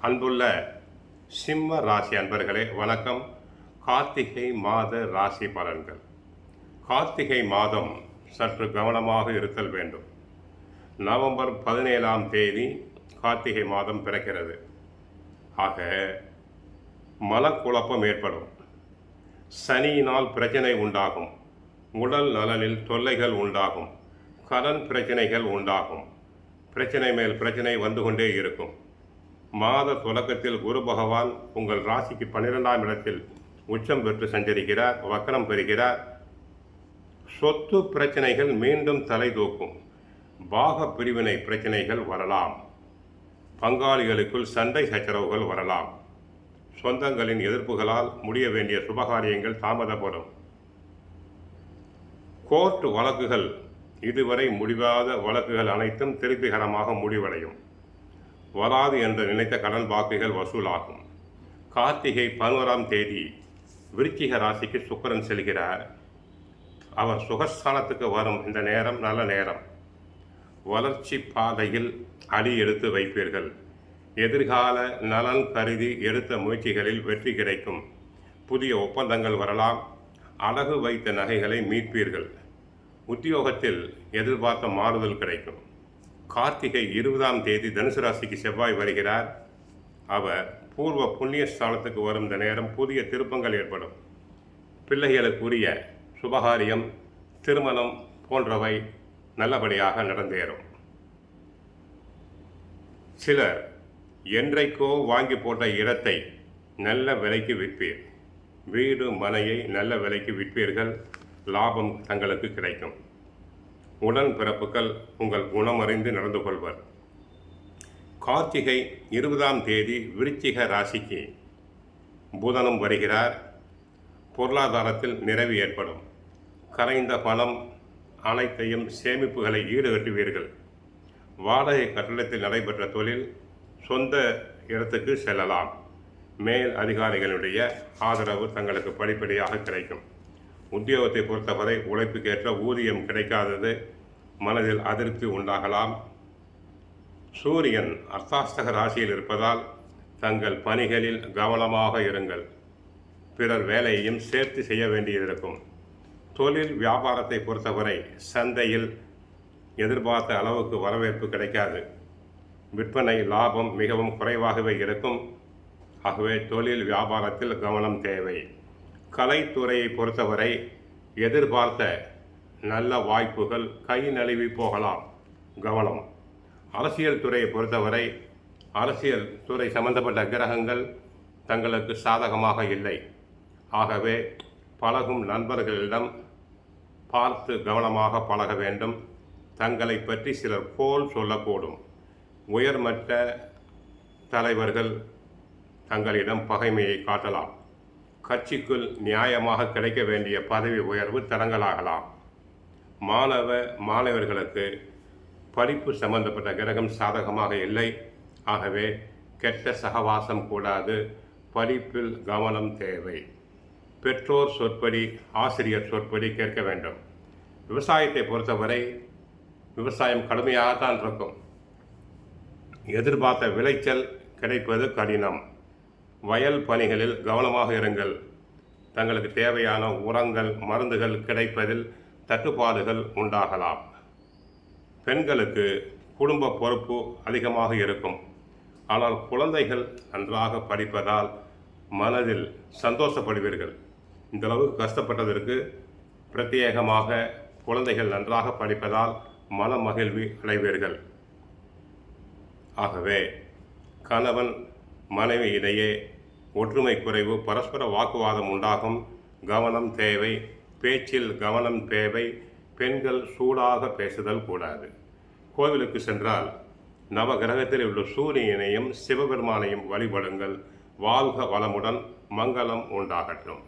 அன்புள்ள சிம்ம ராசி அன்பர்களே வணக்கம். கார்த்திகை மாத ராசி பலன்கள். கார்த்திகை மாதம் சற்று கவனமாக இருத்தல் வேண்டும். நவம்பர் 17ஆம் தேதி கார்த்திகை மாதம் பிறக்கிறது. ஆக மனக்குழப்பம் ஏற்படும். சனியினால் பிரச்சனை உண்டாகும். உடல் நலனில் தொல்லைகள் உண்டாகும். கடன் பிரச்சனைகள் உண்டாகும். பிரச்சனை மேல் பிரச்சனை வந்து கொண்டே இருக்கும். மாத தொடக்கத்தில் குரு பகவான் உங்கள் ராசிக்கு 12ஆம் இடத்தில் உச்சம் பெற்று சஞ்சரிக்கிறார், வக்கரம் பெறுகிறார். சொத்து பிரச்சனைகள் மீண்டும் தலை தூக்கும். பாக பிரிவினை பிரச்சனைகள் வரலாம். பங்காளிகளுக்குள் சண்டை சச்சரவுகள் வரலாம். சொந்தங்களின் எதிர்ப்புகளால் முடிய வேண்டிய சுபகாரியங்கள் தாமதப்படும். கோர்ட் வழக்குகள், இதுவரை முடிவாத வழக்குகள் அனைத்தும் திருப்திகரமாக முடிவடையும். வராது என்று நினைத்த கடன் பாக்கிகள் வசூலாகும். கார்த்திகை 11ஆம் தேதி விருச்சிக ராசிக்கு சுக்கிரன் செல்கிறார். அவர் சுகஸ்தானத்துக்கு வரும் இந்த நேரம் நல்ல நேரம். வளர்ச்சி பாதையில் அடி எடுத்து வைப்பீர்கள். எதிர்கால நலன் கருதி எடுத்த முயற்சிகளில் வெற்றி கிடைக்கும். புதிய ஒப்பந்தங்கள் வரலாம். அடகு வைத்த நகைகளை மீட்பீர்கள். உத்தியோகத்தில் எதிர்பார்த்த மாறுதல் கிடைக்கும். கார்த்திகை 20ஆம் தேதி தனுசு ராசிக்கு செவ்வாய் வருகிறார். அவர் பூர்வ புண்ணிய ஸ்தானத்துக்கு வரும் இந்த நேரம் புதிய திருப்பங்கள் ஏற்படும். பிள்ளைகளுக்குரிய சுபகாரியம், திருமணம் போன்றவை நல்லபடியாக நடந்தேறும். சிலர் என்றைக்கோ வாங்கி போட்ட இடத்தை நல்ல விலைக்கு விற்பீர். வீடு மனையை நல்ல விலைக்கு விற்பீர்கள். லாபம் தங்களுக்கு கிடைக்கும். உடன் பிறப்புகள் உங்கள் குணமறிந்து நடந்து கொள்வர். கார்த்திகை 20ஆம் தேதி விருச்சிக ராசிக்கு புதனும் வருகிறார். பொருளாதாரத்தில் நிறைவு ஏற்படும். கரைந்த பணம் அனைத்தையும் சேமிப்புகளை ஈடுகட்டுவீர்கள். வாடகை கட்டடத்தில் நடைபெற்ற தொழில் சொந்த இடத்துக்கு செல்லலாம். மேல் அதிகாரிகளுடைய ஆதரவு தங்களுக்கு படிப்படியாக கிடைக்கும். உத்தியோகத்தை பொறுத்தவரை உழைப்புக்கேற்ற ஊதியம் கிடைக்காதது மனதில் அதிருப்தி உண்டாகலாம். சூரியன் அர்த்தாஷ்டக ராசியில் இருப்பதால் தங்கள் பணிகளில் கவனமாக இருங்கள். பிறர் வேலையையும் சேர்த்து செய்ய வேண்டியிருக்கும். தொழில் வியாபாரத்தை பொறுத்தவரை சந்தையில் எதிர்பார்த்த அளவுக்கு வரவேற்பு கிடைக்காது. விற்பனை லாபம் மிகவும் குறைவாகவே இருக்கும். ஆகவே தொழில் வியாபாரத்தில் கவனம் தேவை. கலைத்துறையை பொறுத்தவரை எதிர்பார்த்த நல்ல வாய்ப்புகள் கை நழுவி போகலாம். கவனம். அரசியல் துறையை பொறுத்தவரை அரசியல் துறை சம்பந்தப்பட்ட கிரகங்கள் தங்களுக்கு சாதகமாக இல்லை. ஆகவே பழகும் நண்பர்களிடம் பார்த்து கவனமாக பழக வேண்டும். தங்களை பற்றி சிலர் கோல் சொல்லக்கூடும். உயர்மட்ட தலைவர்கள் தங்களிடம் பகைமையை காட்டலாம். கட்சிக்குள் நியாயமாக கிடைக்க வேண்டிய பதவி உயர்வு தடங்கலாகலாம். மாணவர்களுக்கு படிப்பு சம்பந்தப்பட்ட கிரகம் சாதகமாக இல்லை. ஆகவே கெட்ட சகவாசம் கூடாது. படிப்பில் கவனம் தேவை. பெற்றோர் சொற்படி, ஆசிரியர் சொற்படி கேட்க வேண்டும். விவசாயத்தை பொறுத்தவரை விவசாயம் கடுமையாகத்தான் இருக்கும். எதிர்பார்த்த விளைச்சல் கிடைப்பது கடினம். வயல் பணிகளில் கவனமாக இருங்கள். தங்களுக்கு தேவையான உரங்கள், மருந்துகள் கிடைப்பதில் தட்டுப்பாடுகள் உண்டாகலாம். பெண்களுக்கு குடும்ப பொறுப்பு அதிகமாக இருக்கும். ஆனால் குழந்தைகள் நன்றாக படிப்பதால் மனதில் சந்தோஷப்படுவீர்கள். இந்தளவு கஷ்டப்பட்டதற்கு பிரத்யேகமாக குழந்தைகள் நன்றாக படிப்பதால் மன மகிழ்வு அடைவீர்கள். ஆகவே கணவன் மனைவி இடையே ஒற்றுமை குறைவு, பரஸ்பர வாக்குவாதம் உண்டாகும். கவனம் தேவை. பேச்சில் கவனம் தேவை. பெண்கள் சூடாக பேசுதல் கூடாது. கோவிலுக்கு சென்றால் நவகிரகத்தில் உள்ள சூரியனையும் சிவபெருமானையும் வழிபடுங்கள். வாழ்க வளமுடன். மங்களம் உண்டாகட்டும்.